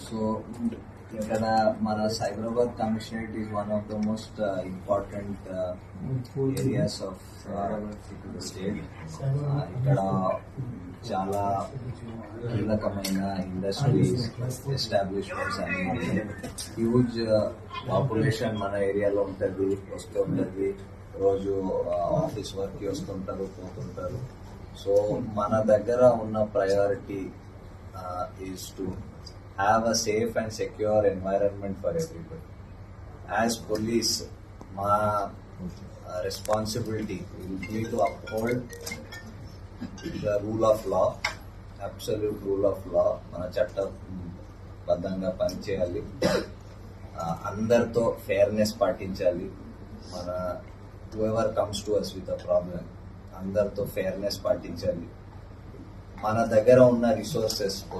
So ఇక్కడ మన Cyberabad commissionerate is one of the most important areas of state. ఇక్కడ చాలా కీలకమైన ఇండస్ట్రీస్ ఎస్టాబ్లిష్మెంట్స్ అన్ని హ్యూజ్ పాపులేషన్ మన ఏరియాలో ఉంటుంది, వస్తూ ఉంటుంది. రోజు ఆఫీస్ వర్క్కి వస్తుంటారు, పోతుంటారు. సో మన దగ్గర ఉన్న priority is to have a safe and secure environment for everybody. As police, my responsibility will be to uphold the rule of law, absolute rule of law. మన చట్టబద్ధంగా పనిచేయాలి, అందరితో ఫేర్నెస్ పాటించాలి. మన whoever comes to us with a problem, అందరితో fairness పాటించాలి. మన దగ్గర ఉన్న రిసోర్సెస్